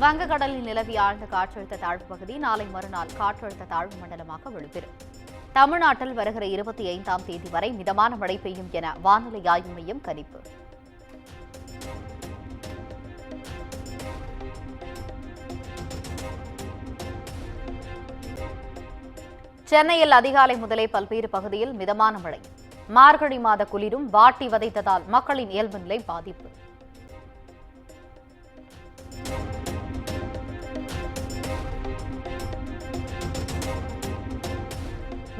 வங்கக்கடலில் நிலவி ஆழ்ந்த காற்றழுத்த தாழ்வு பகுதி நாளை மறுநாள் காற்றழுத்த தாழ்வு மண்டலமாக வலுப்பெறும். தமிழ்நாட்டில் வருகிற 25ஆம் தேதி வரை மிதமான மழை பெய்யும் என வானிலை ஆய்வு மையம் கணிப்பு. சென்னையில் அதிகாலை முதலே பல்வேறு பகுதியில் மிதமான மழை. மார்கழி மாத குளிரும் வாட்டி வதைத்ததால் மக்களின் இயல்பு நிலை பாதிப்பு.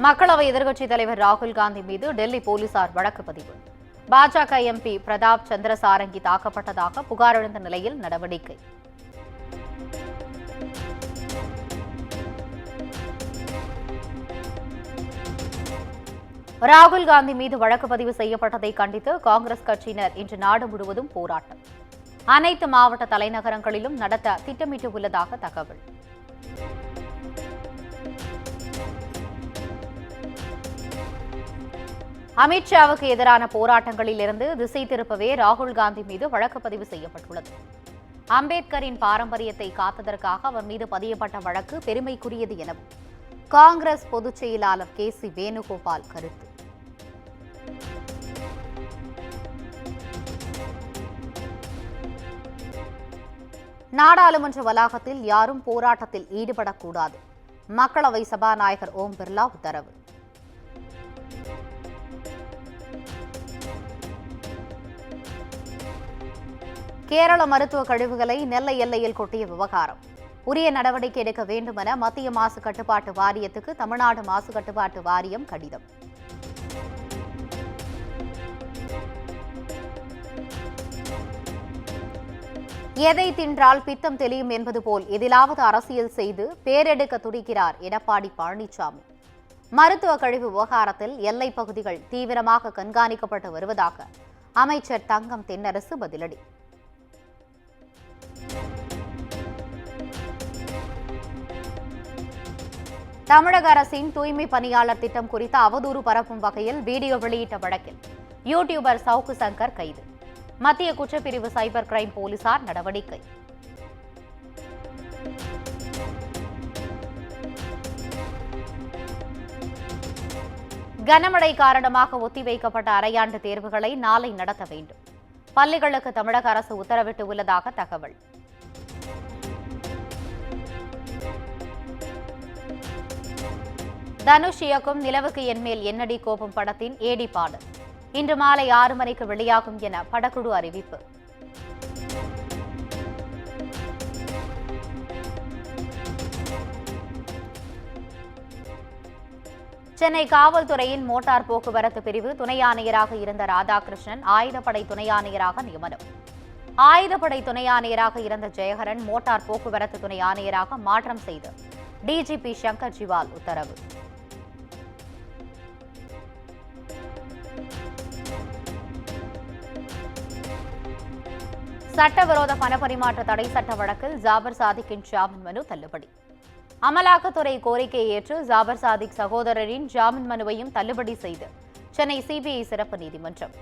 மக்களவை எதிர்க்கட்சித் தலைவர் ராகுல் காந்தி மீது டெல்லி போலீசார் வழக்கு பதிவு. பாஜக எம்பி பிரதாப் சந்திர சாரங்கி தாக்கப்பட்டதாக புகார் எழுந்த நிலையில் நடவடிக்கை. ராகுல் காந்தி மீது வழக்கு பதிவு செய்யப்பட்டதை கண்டித்து காங்கிரஸ் கட்சியினர் இன்று நாடு முழுவதும் போராட்டம். அனைத்து மாவட்ட தலைநகரங்களிலும் நடத்த திட்டமிட்டுள்ளதாக தகவல். அமித்ஷாவுக்கு எதிரான போராட்டங்களில் இருந்து திசை திருப்பவே ராகுல் காந்தி மீது வழக்கு பதிவு செய்யப்பட்டுள்ளது. அம்பேத்கரின் பாரம்பரியத்தை காத்ததற்காக அவர் மீது பதியப்பட்ட வழக்கு பெருமைக்குரியது எனவும் காங்கிரஸ் பொதுச் செயலாளர் KC வேணுகோபால் கருத்து. நாடாளுமன்ற வளாகத்தில் யாரும் போராட்டத்தில் ஈடுபடக்கூடாது. மக்களவை சபாநாயகர் ஓம் பிர்லா உத்தரவு. கேரள மருத்துவ கழிவுகளை நெல்லை எல்லையில் கொட்டிய விவகாரம். உரிய நடவடிக்கை எடுக்க வேண்டும் என மத்திய மாசு கட்டுப்பாட்டு வாரியத்துக்கு தமிழ்நாடு மாசு கட்டுப்பாட்டு வாரியம் கடிதம். எதை தின்றால் பித்தம் தெளியும் என்பது போல் எதிலாவது அரசியல் செய்து பேரெடுக்க துடிக்கிறார் எடப்பாடி பழனிசாமி. மருத்துவ கழிவு விவகாரத்தில் எல்லைப் பகுதிகள் தீவிரமாக கண்காணிக்கப்பட்டு வருவதாக அமைச்சர் தங்கம் தென்னரசு பதிலடி. தமிழக அரசின் தூய்மை பணியாளர் திட்டம் குறித்து அவதூறு பரப்பும் வகையில் வீடியோ வெளியிட்ட வழக்கில் யூடியூபர் சவுக்கு சங்கர் கைது. மத்திய குற்றப்பிரிவு சைபர் கிரைம் போலீசார் நடவடிக்கை. கனமழை காரணமாக ஒத்திவைக்கப்பட்ட அரையாண்டு தேர்வுகளை நாளை நடத்த வேண்டும். பள்ளிகளுக்கு தமிழக அரசு உத்தரவிட்டுள்ளதாக தகவல். தனுஷ் இயக்கும் நிலவுக்கு என்மேல் என்னடி கோபம் படத்தின் ஏடி பாடல் இன்று மாலை 6 மணிக்கு வெளியாகும் என படக்குழு அறிவிப்பு. சென்னை காவல்துறையின் மோட்டார் போக்குவரத்து பிரிவு துணை ஆணையராக இருந்த ராதாகிருஷ்ணன் ஆயுதப்படை துணை ஆணையராக நியமனம். ஆயுதப்படை துணை ஆணையராக இருந்த ஜெயகரன் மோட்டார் போக்குவரத்து துணை ஆணையராக மாற்றம் செய்து டிஜிபி சங்கர் ஜிவால் உத்தரவு. சட்டவிரோத பணப்பரிமாற்ற தடை சட்ட வழக்கில் ஜாபர் சாதிக்கின் ஜாமீன் மனு தள்ளுபடி. அமலாக்கத்துறை கோரிக்கையை ஏற்று ஜாபர் சாதிக் சகோதரரின் ஜாமீன் மனுவையும் தள்ளுபடி செய்து சென்னை சிபிஐ சிறப்பு நீதிமன்றம்.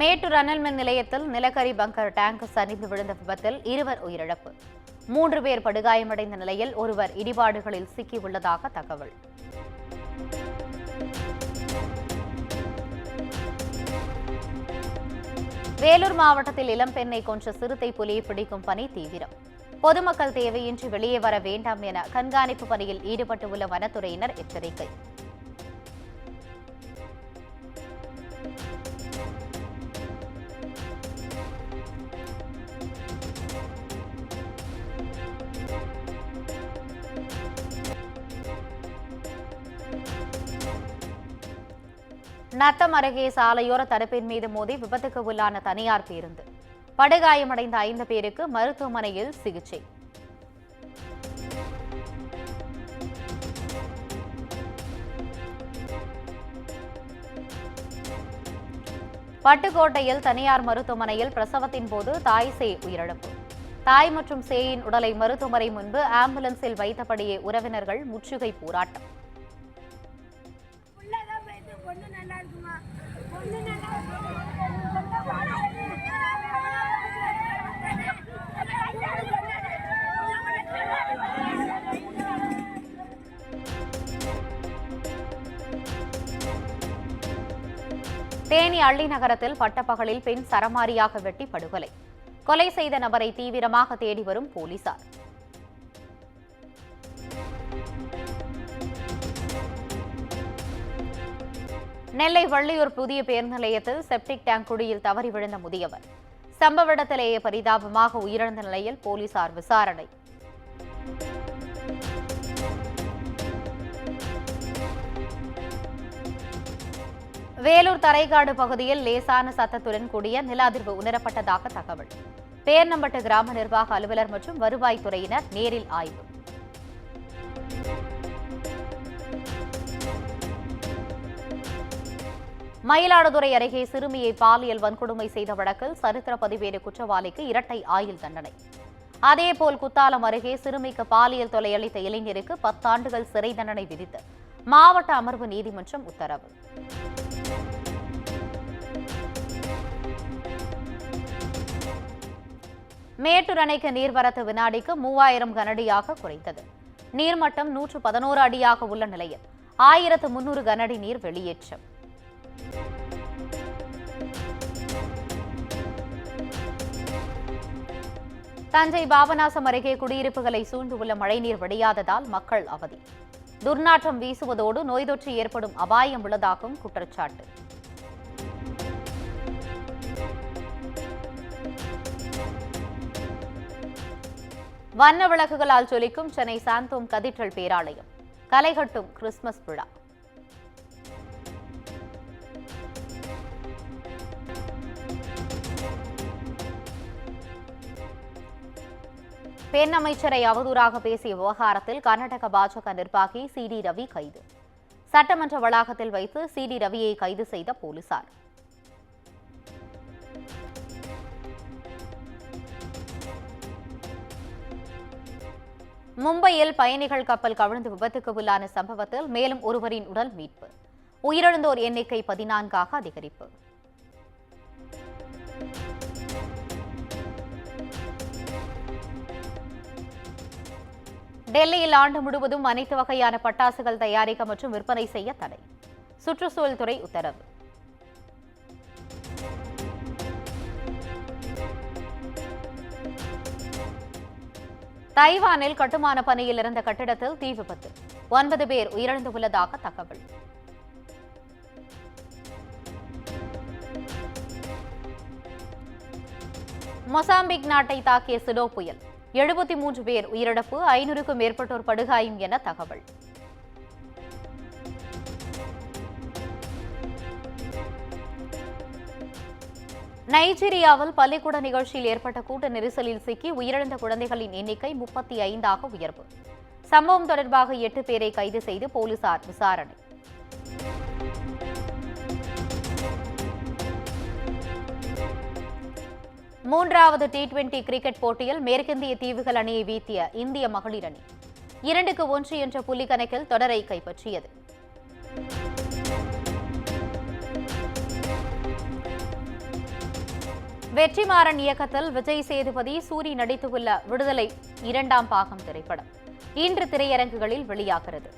மேட்டூர் அனல் மின் நிலையத்தில் நிலக்கரி பங்கர் டேங்க் சரிந்து விழுந்த விபத்தில் 2 உயிரிழப்பு. 3 பேர் படுகாயமடைந்த நிலையில் ஒருவர் இடிபாடுகளில் சிக்கியுள்ளதாக தகவல். வேலூர் மாவட்டத்தில் இளம்பெண்ணை கொன்ற சிறுத்தை புலியை பிடிக்கும் பணி தீவிரம். பொதுமக்கள் தேவையின்றி வெளியே வர வேண்டாம் என கண்காணிப்பு பணியில் ஈடுபட்டுள்ள வனத்துறையினர் எச்சரிக்கை. நத்தம் அருகே சாலையோர தடுப்பின் மீது மோதி விபத்துக்கு உள்ளான தனியார் பேருந்து. படுகாயமடைந்த 5 பேருக்கு மருத்துவமனையில் சிகிச்சை. பட்டுக்கோட்டையில் தனியார் மருத்துவமனையில் பிரசவத்தின் போது தாய் சேய் உயிரிழப்பு. தாய் மற்றும் சேயின் உடலை மருத்துவமனை முன்பு ஆம்புலன்ஸில் வைத்தபடியே உறவினர்கள் முற்றுகை போராட்டம். பொண்ணு நல்லா இருக்குமா? பொண்ணு நல்லா தேனி அள்ளி நகரத்தில் பட்டப்பகலில் பெண் சரமாரியாக வெட்டி படுகொலை. கொலை செய்த நபரை தீவிரமாக தேடி வரும் போலீசார். நெல்லை வள்ளியூர் புதிய பேருந்து நிலையத்தில் செப்டிக் டேங்க் குழியில் தவறி விழுந்த முதியவர். சம்பவ இடத்திலேயே பரிதாபமாக உயிரிழந்த நிலையில் போலீசார் விசாரணை. வேலூர் தரைக்காடு பகுதியில் லேசான சத்தத்துடன் கூடிய நில அதிர்வு உணரப்பட்டதாக தகவல். பேர்நம்பட்டு கிராம நிர்வாக அலுவலர் மற்றும் வருவாய்த்துறையினர் நேரில் ஆய்வு. மயிலாடுதுறை அருகே சிறுமியை பாலியல் வன்கொடுமை செய்த வழக்கில் சரித்திர பதிவேடு குற்றவாளிக்கு இரட்டை ஆயுள் தண்டனை. அதேபோல் குத்தாலம் அருகே சிறுமிக்கு பாலியல் தொல்லையளித்த இளைஞருக்கு 10 ஆண்டுகள் சிறை தண்டனை விதித்து மாவட்ட அமர்வு நீதிமன்றம் உத்தரவு. மேட்டூர் அணைக்கு நீர்வரத்து வினாடிக்கு 3000 கனஅடியாக குறைந்தது. நீர்மட்டம் 111 அடியாக உள்ள நிலையில் 1300 கனஅடி நீர் வெளியேற்றம். தஞ்சை பாபநாசம் அருகே குடியிருப்புகளை சூழ்ந்துள்ள மழைநீர் வடியாததால் மக்கள் அவதி. துர்நாற்றம் வீசுவதோடு நோய் தொற்று ஏற்படும் அபாயம் உள்ளதாகவும் குற்றச்சாட்டு. வண்ண விளக்குகளால் ஜொலிக்கும் சென்னை சாந்தோம் கதீட்ரல் பேராலயம். கலைகட்டும் கிறிஸ்துமஸ் விழா. பெண் அமைச்சரை அவதூறாக பேசிய விவகாரத்தில் கர்நாடக பாஜக நிர்வாகி சி.டி. ரவி கைது. சட்டமன்ற வளாகத்தில் வைத்து சி.டி. ரவியை கைது செய்த போலீசார். மும்பையில் பயணிகள் கப்பல் கவிழ்ந்து விபத்துக்கு உள்ளான சம்பவத்தில் மேலும் ஒருவரின் உடல் மீட்பு. உயிரிழந்தோர் எண்ணிக்கை 14ஆக அதிகரிப்பு. டெல்லியில் ஆண்டு முழுவதும் அனைத்து வகையான பட்டாசுகள் தயாரிக்க மற்றும் விற்பனை செய்ய தடை. சுற்றுச்சூழல் துறை உத்தரவு. தைவானில் கட்டுமான பணியில் இருந்த கட்டிடத்தில் தீ விபத்து. 9 பேர் உயிரிழந்துள்ளதாக தகவல். மொசாம்பிக் நாட்டை தாக்கிய சிடோ புயல். 73 பேர் உயிரிழப்பு, 500க்கும் மேற்பட்டோர் படுகாயம் என தகவல். நைஜீரியாவில் பள்ளிக்கூட நிகழ்ச்சியில் ஏற்பட்ட கூட்ட நெரிசலில் சிக்கி உயிரிழந்த குழந்தைகளின் எண்ணிக்கை 35ஆக உயர்வு. சம்பவம் தொடர்பாக 8 பேரை கைது செய்து போலீசார் விசாரணை. மூன்றாவது T20 கிரிக்கெட் போட்டியில் மேற்கிந்திய தீவுகள் அணியை வீழ்த்திய இந்திய மகளிர் அணி 2-1 என்ற புள்ளி கணக்கில் தொடரை கைப்பற்றியது. வெற்றிமாறன் இயக்கத்தில் விஜய் சேதுபதி, சூரி நடித்துள்ள விடுதலை 2ஆம் பாகம் திரைப்படம் இன்று திரையரங்குகளில் வெளியாகிறது.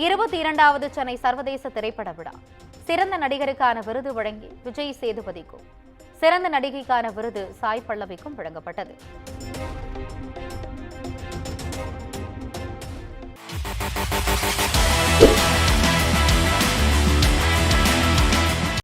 இருபத்தி 22வது சென்னை சர்வதேச திரைப்பட விழா. சிறந்த நடிகருக்கான விருது வழங்கி விஜய் சேதுபதிக்கும், சிறந்த நடிகைக்கான விருது சாய் பல்லவிக்கும் வழங்கப்பட்டது.